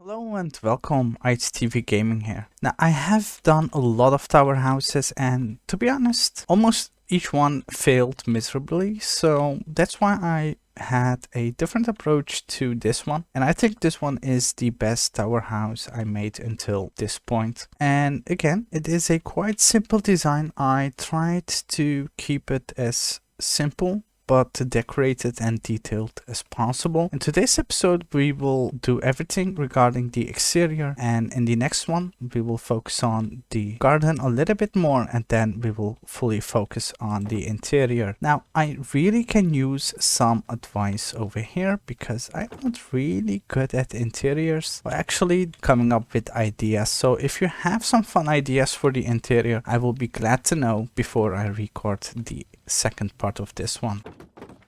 Hello and welcome, IT-TVGaming here. Now, I have done a lot of tower houses and to be honest, almost each one failed miserably, so that's why I had a different approach to this one, and I think this one is the best tower house I made until this point. And again, it is a quite simple design. I tried to keep it as simple but decorated and detailed as possible. In today's episode, we will do everything regarding the exterior, and in the next one, we will focus on the garden a little bit more, and then we will fully focus on the interior. Now, I really can use some advice over here because I'm not really good at interiors, or actually coming up with ideas. So if you have some fun ideas for the interior, I will be glad to know before I record the second part of this one.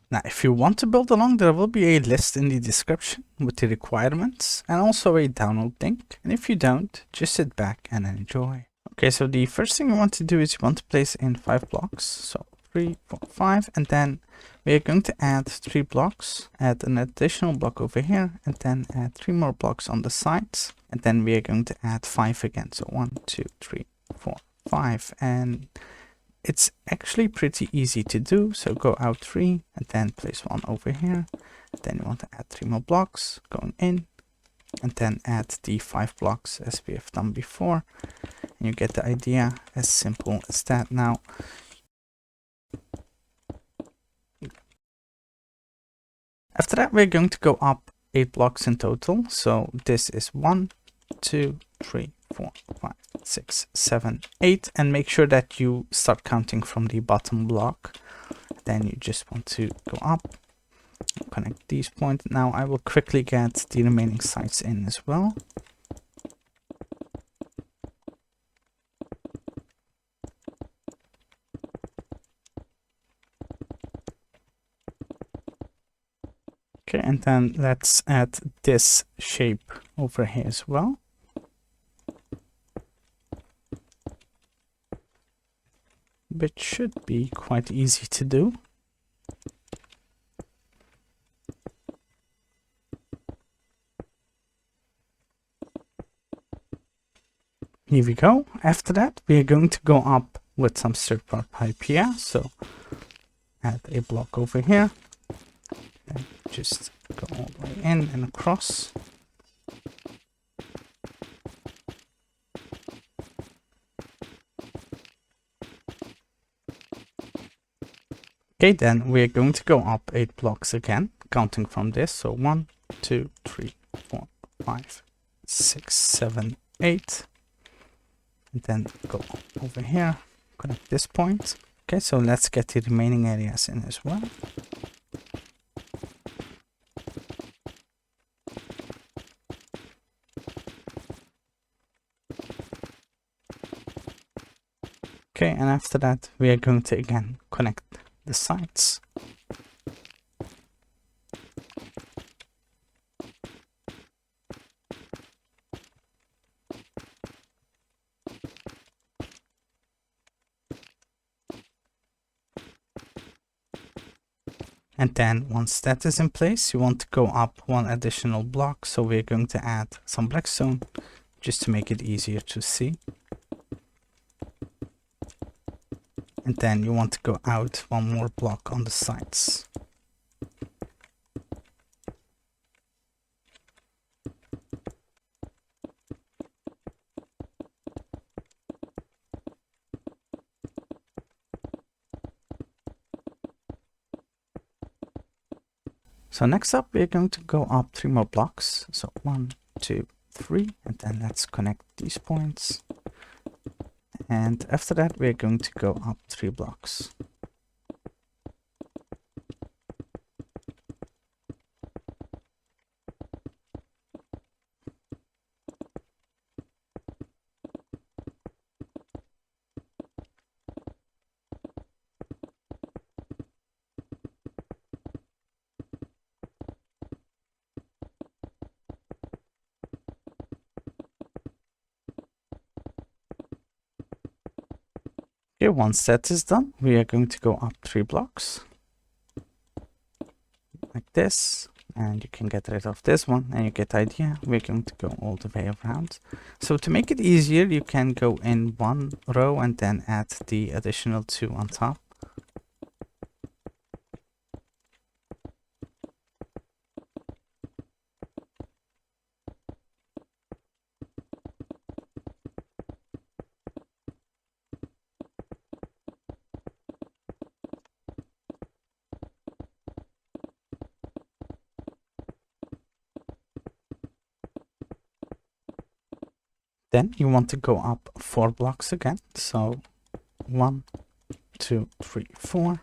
Now, if you want to build along, there will be a list in the description with the requirements and also a download link. And if you don't, just sit back and enjoy. Okay, so the first thing you want to do is you want to place in 5 blocks. So 3, 4, 5, and then we are going to add 3 blocks, add an additional block over here, and then add 3 more blocks on the sides. And then we are going to add 5 again. So 1, 2, 3, 4, 5. And it's actually pretty easy to do, so go out 3 and then place 1 over here. Then you want to add 3 more blocks going in and then add the 5 blocks as we have done before. And you get the idea, as simple as that. Now, after that, we're going to go up 8 blocks in total. So this is 1, 2, 3, 4, 5, 6, 7, 8, and make sure that you start counting from the bottom block. Then you just want to go up, connect these points. Now I will quickly get the remaining sides in as well. Okay, and then let's add this shape over here as well. Which should be quite easy to do. Here we go. After that, we are going to go up with some third-party Hyphae. So add a block over here. And just go all the way in and across. Okay, then we're going to go up 8 blocks again, counting from this. So 1, 2, 3, 4, 5, 6, 7, 8. And then go over here, connect this point. Okay, so let's get the remaining areas in as well. Okay, and after that, we are going to again connect the sides. And then once that is in place, you want to go up 1 additional block. So we're going to add some Blackstone just to make it easier to see. And then you want to go out 1 more block on the sides. So next up, we're going to go up 3 more blocks. So 1, 2, 3, and then let's connect these points. And after that, we're going to go up 3 blocks. Okay, once that is done, we are going to go up 3 blocks like this. and you can get rid of this one, and you get the idea. We're going to go all the way around. So to make it easier, you can go in one row and then add the additional 2 on top. Then you want to go up 4 blocks again. So 1, 2, 3, 4.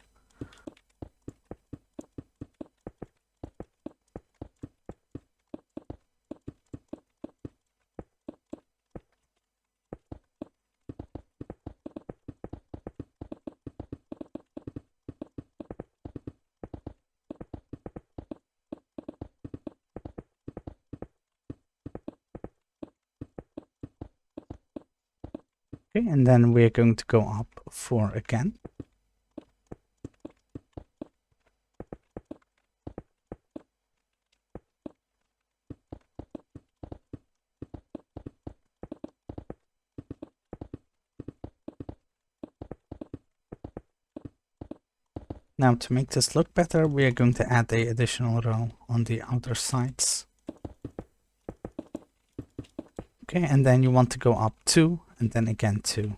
Okay, and then we're going to go up 4 again. Now to make this look better, we are going to add an additional row on the outer sides. Okay, and then you want to go up 2 and then again 2.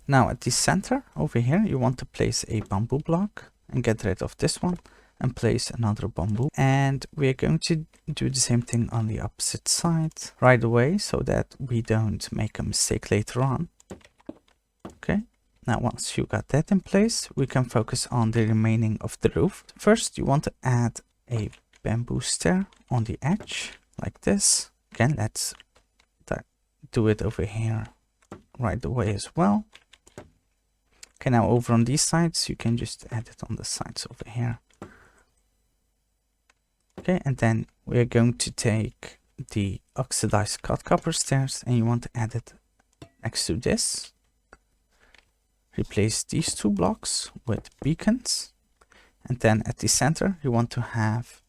Now at the center over here, you want to place a bamboo block and get rid of this one and place another bamboo. And we're going to do the same thing on the opposite side right away so that we don't make a mistake later on. Okay. Now, once you got that in place, we can focus on the remaining of the roof. First, you want to add a bamboo stair on the edge, like this. Again, let's do it over here right away as well. Okay, now over on these sides, you can just add it on the sides over here. Okay, and then we're going to take the oxidized cut copper stairs and you want to add it next to this. Replace these 2 blocks with beacons, and then at the center you want to have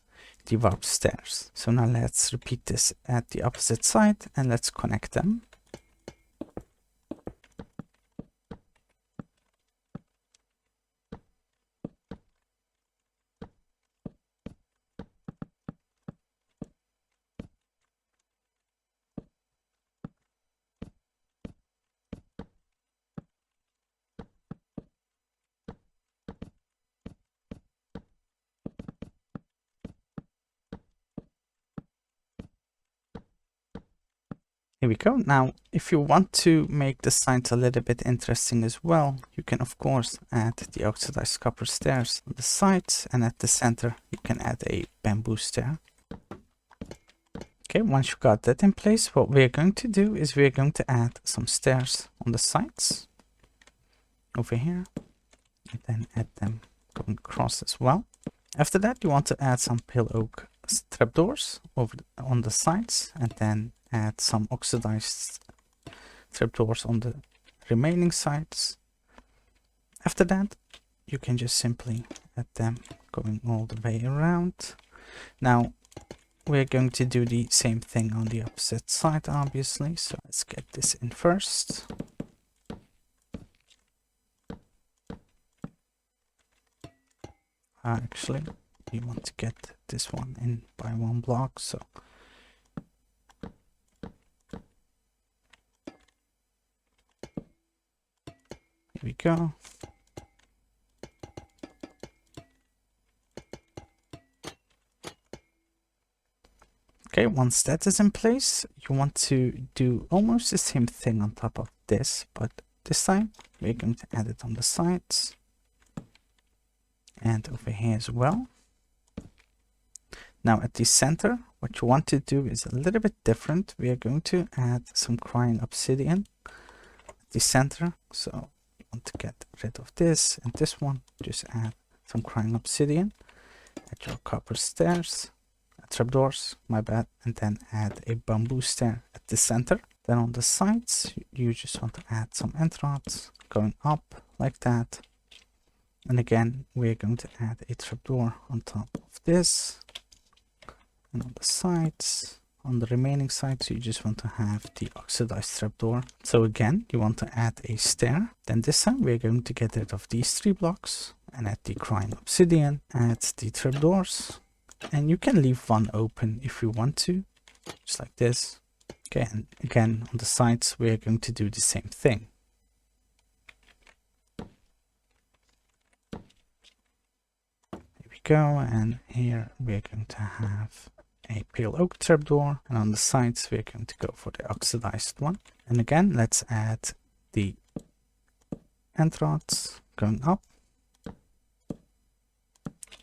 the warp stairs. So now let's repeat this at the opposite side and let's connect them. Here we go. Now, if you want to make the sides a little bit interesting as well, you can of course add the oxidized copper stairs on the sides, and at the center you can add a bamboo stair. Okay, once you got that in place, what we're going to do is we're going to add some stairs on the sides over here, and then add them going across as well. After that, you want to add some pale oak trapdoors on the sides, and then add some oxidized trapdoors on the remaining sides. After that, you can just simply add them going all the way around. Now, we're going to do the same thing on the opposite side, obviously. So let's get this in first. Actually, you want to get this one in by 1 block, so here we go. Okay, once that is in place, you want to do almost the same thing on top of this, but this time we're going to add it on the sides and over here as well. Now at the center, what you want to do is a little bit different. We are going to add some crying obsidian at the center. So you want to get rid of this and this one. Just add some crying obsidian at your copper stairs, trapdoors, my bad, and then add a bamboo stair at the center. Then on the sides, you just want to add some end rods going up like that. And again, we're going to add a trapdoor on top of this. And on the sides, on the remaining sides, you just want to have the oxidized trapdoor. So again, you want to add a stair. Then this time we're going to get rid of these 3 blocks and add the crying obsidian, add the trapdoors. And you can leave one open if you want to, just like this. Okay, and again, on the sides, we're going to do the same thing. Here we go, and here we're going to have a pale oak trapdoor, and on the sides, we're going to go for the oxidized one. And again, let's add the end rods going up.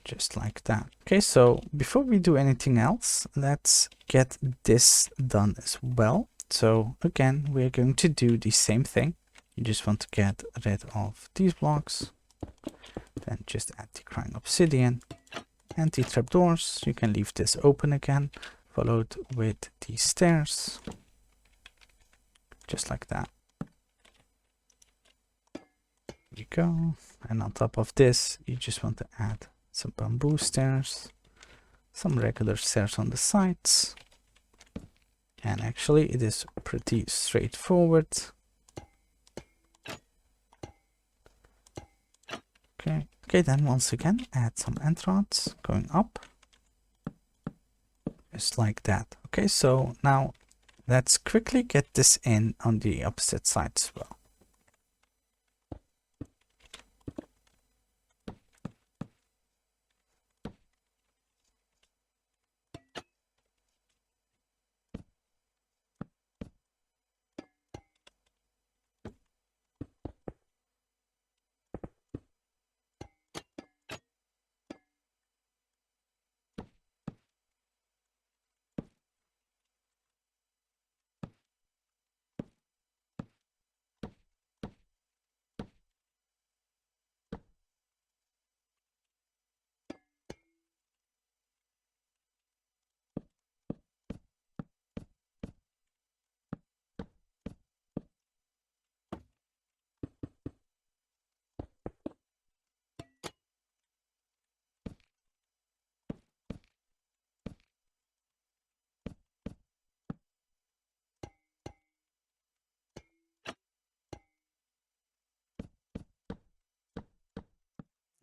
Just like that. Okay, so before we do anything else, let's get this done as well. So again, we're going to do the same thing. You just want to get rid of these blocks, then just add the crying obsidian and the trapdoors. You can leave this open again, followed with the stairs, just like that. Here we go. And on top of this, you just want to add some bamboo stairs, some regular stairs on the sides, and actually it is pretty straightforward. Okay, then once again add some end rods going up, just like that. Okay, so now let's quickly get this in on the opposite side as well.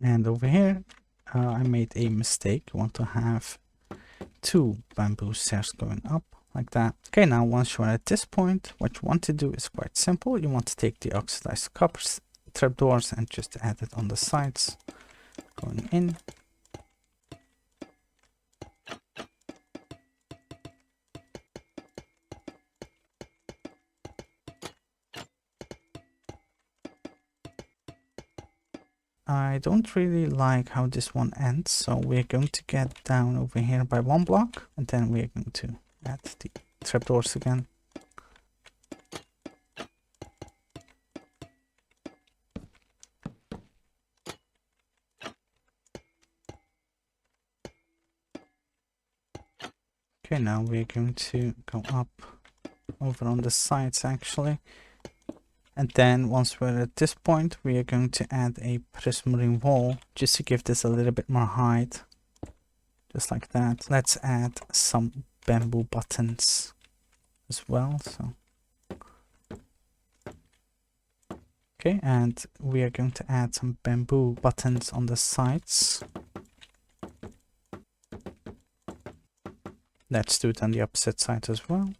And over here, I made a mistake. You want to have 2 bamboo stairs going up like that. Okay, now once you're at this point, what you want to do is quite simple. You want to take the oxidized copper trapdoors and just add it on the sides, going in. I don't really like how this one ends, so we're going to get down over here by 1 block, and then we're going to add the trapdoors again. Okay, now we're going to go up over on the sides actually. And then once we're at this point, we are going to add a prismarine wall just to give this a little bit more height. Just like that. Let's add some bamboo buttons as well. So okay, and we are going to add some bamboo buttons on the sides. Let's do it on the opposite side as well.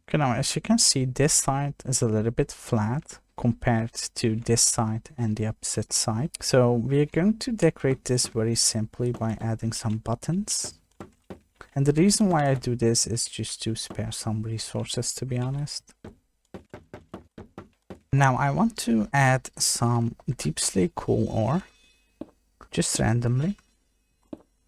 Okay, now as you can see, this side is a little bit flat compared to this side and the opposite side. So we're going to decorate this very simply by adding some buttons. And the reason why I do this is just to spare some resources, to be honest. Now I want to add some Deepslate Coal Ore, just randomly,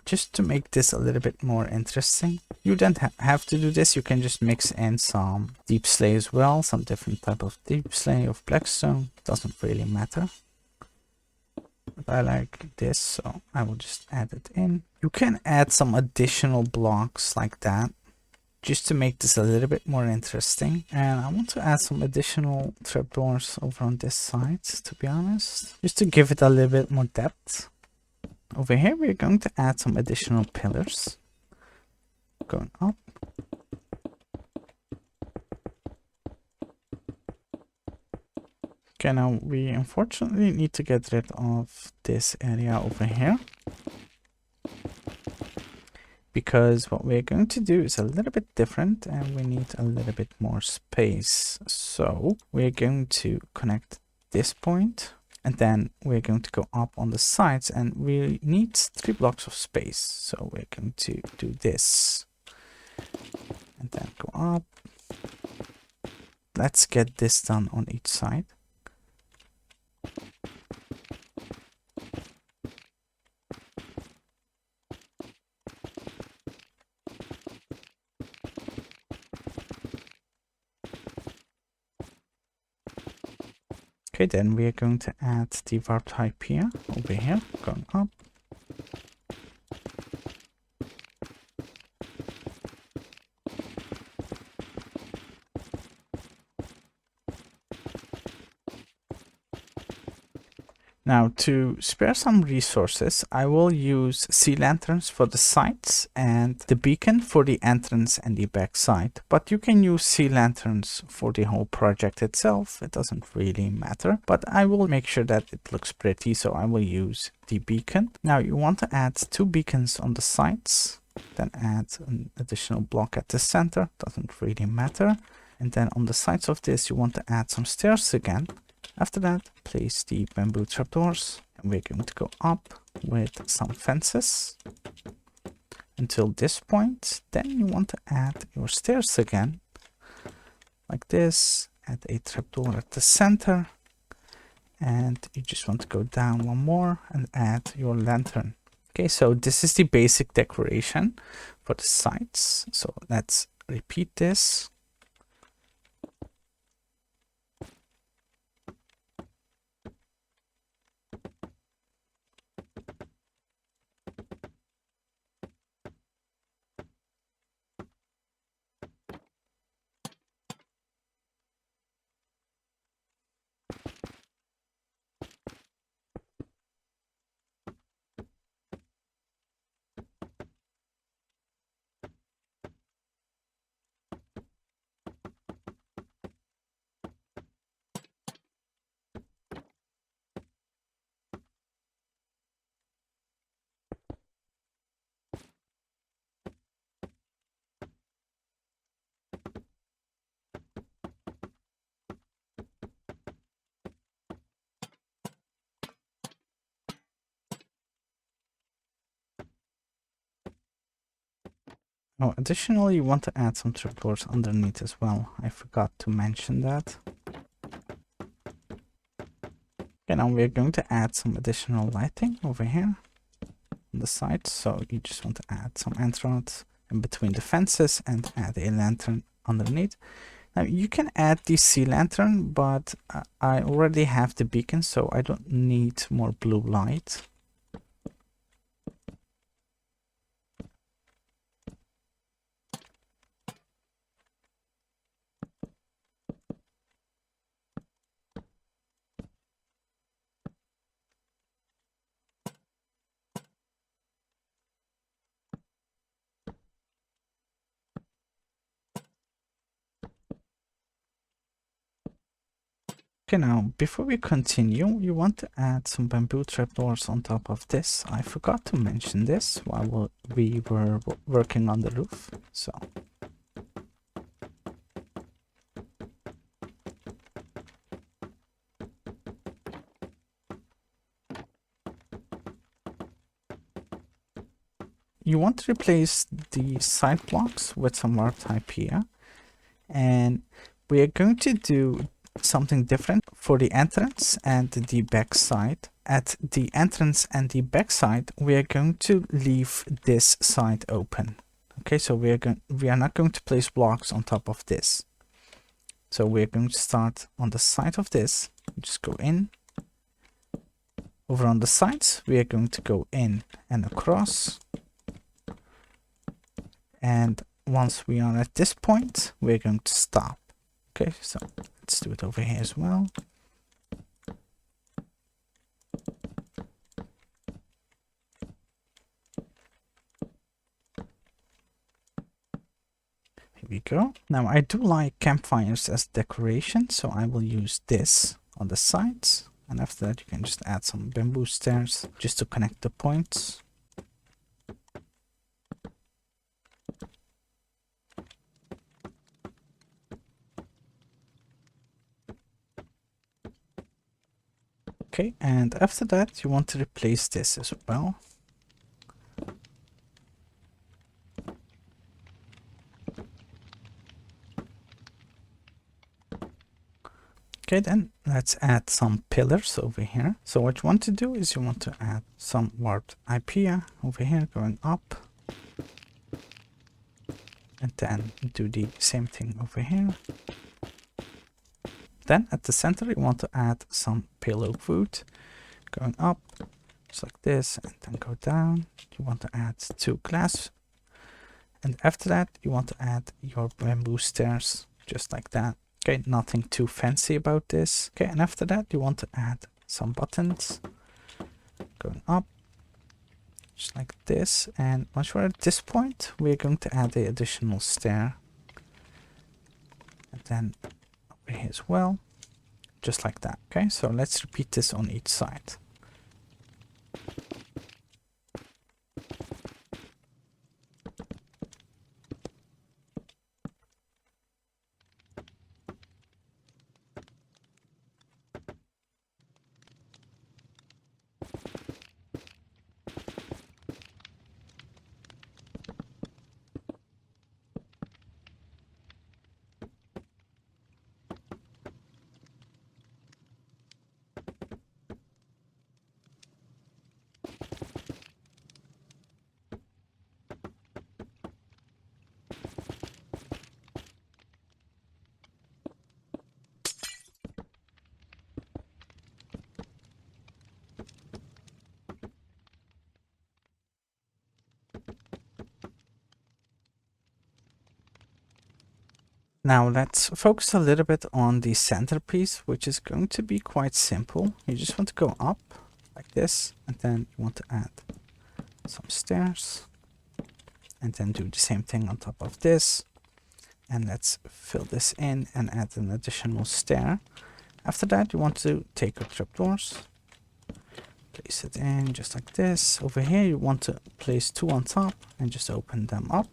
just to make this a little bit more interesting. You don't have to do this, you can just mix in some Deepslate as well, some different type of Deepslate of Blackstone, doesn't really matter. I like this, so I will just add it in. You can add some additional blocks like that, just to make this a little bit more interesting. And I want to add some additional trapdoors over on this side, to be honest, just to give it a little bit more depth. Over here, we're going to add some additional pillars going up. Okay, now we unfortunately need to get rid of this area over here, because what we're going to do is a little bit different and we need a little bit more space. So we're going to connect this point, and then we're going to go up on the sides, and we need 3 blocks of space. So we're going to do this and then go up. Let's get this done on each side. Okay, then we are going to add the warped Hyphae over here, going up. Now, to spare some resources, I will use sea lanterns for the sides and the beacon for the entrance and the back side. But you can use sea lanterns for the whole project itself. It doesn't really matter, but I will make sure that it looks pretty, so I will use the beacon. Now, you want to add 2 beacons on the sides, then add an additional block at the center. Doesn't really matter. And then on the sides of this, you want to add some stairs again. After that, place the bamboo trapdoors, and we're going to go up with some fences until this point. Then you want to add your stairs again, like this. Add a trapdoor at the center, and you just want to go down 1 more and add your lantern. Okay, so this is the basic decoration for the sides. So let's repeat this. Oh, additionally, you want to add some trapdoors underneath as well. I forgot to mention that. Okay, now we're going to add some additional lighting over here on the side. So you just want to add some entrance in between the fences and add a lantern underneath. Now you can add the sea lantern, but I already have the beacon, so I don't need more blue light. Okay, now before we continue, you want to add some bamboo trapdoors on top of this. I forgot to mention this while we were working on the roof. So you want to replace the side blocks with some more type here, and we are going to do something different for the entrance and the back side. At the entrance and the back side, we are going to leave this side open. Okay, so we are not going to place blocks on top of this. So we're going to start on the side of this. Just go in, Over on the sides, we are going to go in and across. And once we are at this point, we're going to stop. Okay, so let's do it over here as well. Here we go. Now I do like campfires as decoration, so I will use this on the sides. And after that, you can just add some bamboo stairs just to connect the points. Okay, and after that, you want to replace this as well. Okay, then let's add some pillars over here. So what you want to do is you want to add some warped Hyphae over here going up. And then do the same thing over here. Then at the center, you want to add some pale oak wood going up, just like this, and then go down. You want to add 2 glass. And after that, you want to add your bamboo stairs, just like that. Okay, nothing too fancy about this. Okay, and after that, you want to add some buttons going up, just like this. And once we're at this point, we're going to add the additional stair. And then over here as well, just like that. Okay, so let's repeat this on each side. Now let's focus a little bit on the centerpiece, which is going to be quite simple. You just want to go up like this, and then you want to add some stairs, and then do the same thing on top of this. And let's fill this in and add an additional stair. After that, you want to take your trapdoors, place it in just like this. Over here, you want to place 2 on top and just open them up.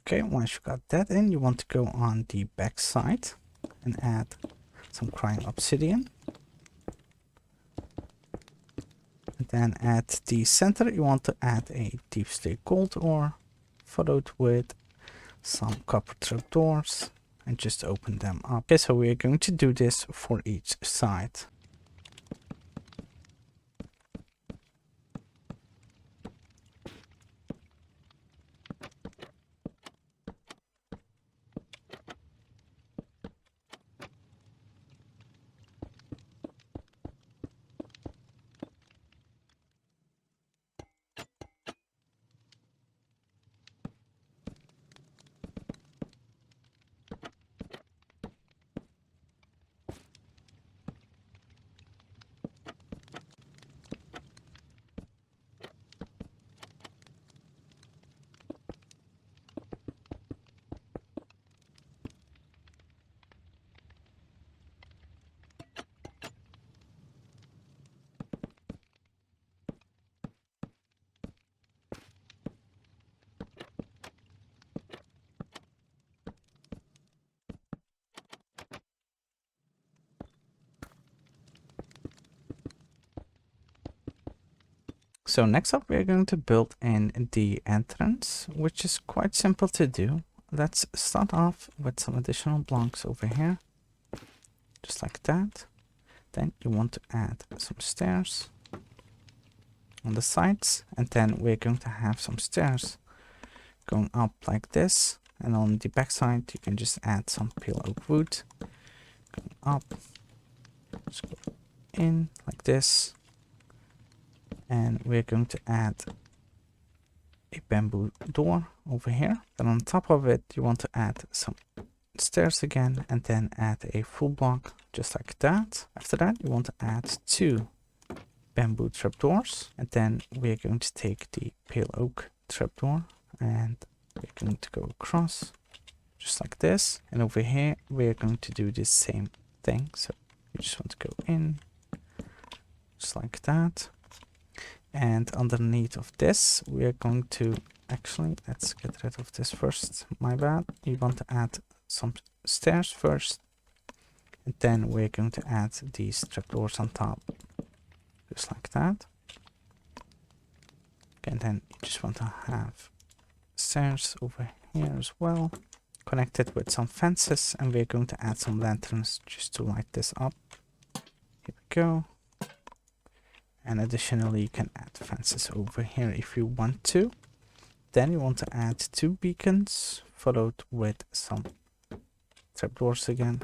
Okay, once you got that in, you want to go on the back side and add some crying obsidian. And then at the center, you want to add a Deepslate Coal Ore, followed with some copper trapdoors, and just open them up. Okay, so we're going to do this for each side. So next up, we're going to build in the entrance, which is quite simple to do. Let's start off with some additional blocks over here, just like that. Then you want to add some stairs on the sides, and then we're going to have some stairs going up like this. And on the back side, you can just add some pale oak wood going up. Just go in like this, and we're going to add a bamboo door over here. Then on top of it, you want to add some stairs again, and then add a full block just like that. After that, you want to add 2 bamboo trapdoors, and then we're going to take the pale oak trapdoor and we're going to go across just like this. And over here, we're going to do the same thing. So you just want to go in just like that. And underneath of this, we're going to actually, let's get rid of this first. My bad. You want to add some stairs first, and then we're going to add these trapdoors on top, just like that. And then you just want to have stairs over here as well, connected with some fences, and we're going to add some lanterns just to light this up. Here we go. And additionally, you can add fences over here if you want to. Then you want to add 2 beacons, followed with some trapdoors again,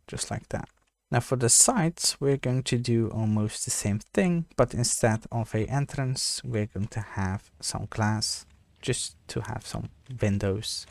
just like that. Now for the sides, we're going to do almost the same thing, but instead of a entrance, we're going to have some glass, just to have some windows.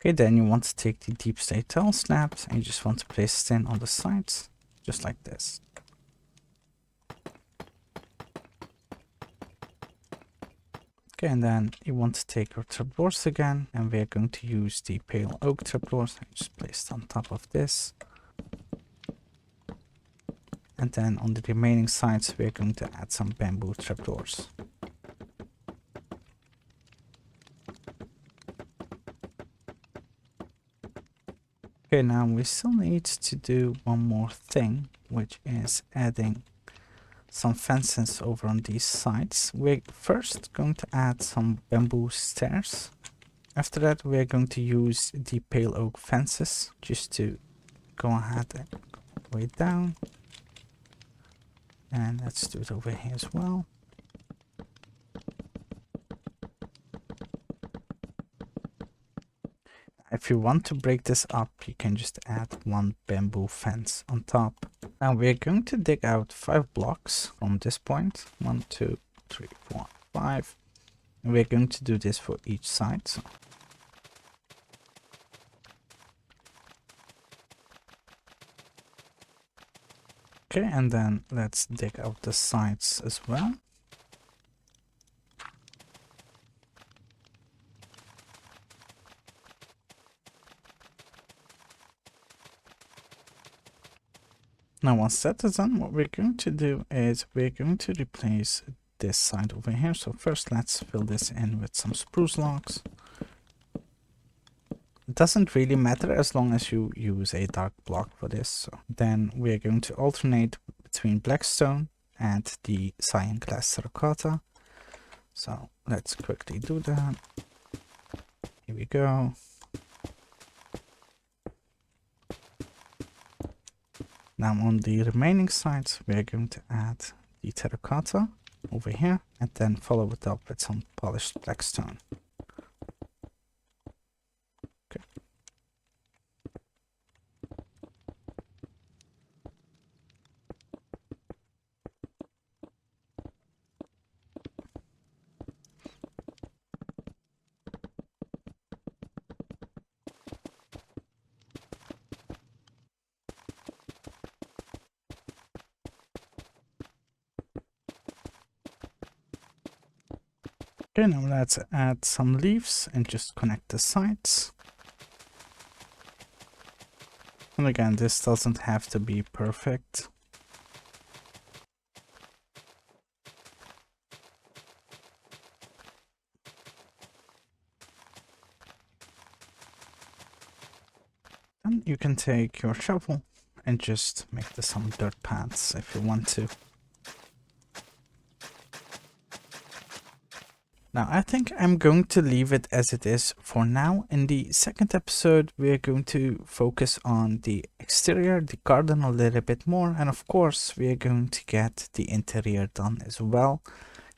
Okay, then you want to take the Deepslate tile slabs and you just want to place it in on the sides, just like this. Okay, and then you want to take your trapdoors again, and we're going to use the pale oak trapdoors. Just placed on top of this. And then on the remaining sides, we're going to add some bamboo trapdoors. Okay, now we still need to do one more thing, which is adding some fences over on these sides. We're first going to add some bamboo stairs. After that, we're going to use the pale oak fences just to go ahead and go way down. And let's do it over here as well. If you want to break this up, you can just add 1 bamboo fence on top. Now we're going to dig out 5 blocks from this point. 1, 2, 3, 4, 5. And we're going to do this for each side. So. Okay, and then let's dig out the sides as well. Now once that is done, what we're going to do is we're going to replace this side over here. So first let's fill this in with some spruce logs. It doesn't really matter as long as you use a dark block for this. So then we are going to alternate between Blackstone and the Cyan glass terracotta. So let's quickly do that. Here we go. Now on the remaining sides, we are going to add the terracotta over here and then follow it up with some polished blackstone. Okay. Okay, now let's add some leaves and just connect the sides. And again, this doesn't have to be perfect. Then you can take your shovel and just make some dirt paths if you want to. Now I think I'm going to leave it as it is for now. In the second episode, we're going to focus on the exterior, the garden a little bit more, and of course we are going to get the interior done as well.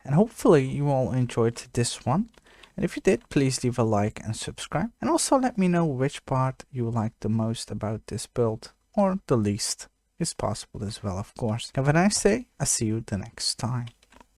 And hopefully you all enjoyed this one. And if you did, please leave a like and subscribe. And also let me know which part you like the most about this build, or the least is possible as well, of course. Have a nice day. I'll see you the next time.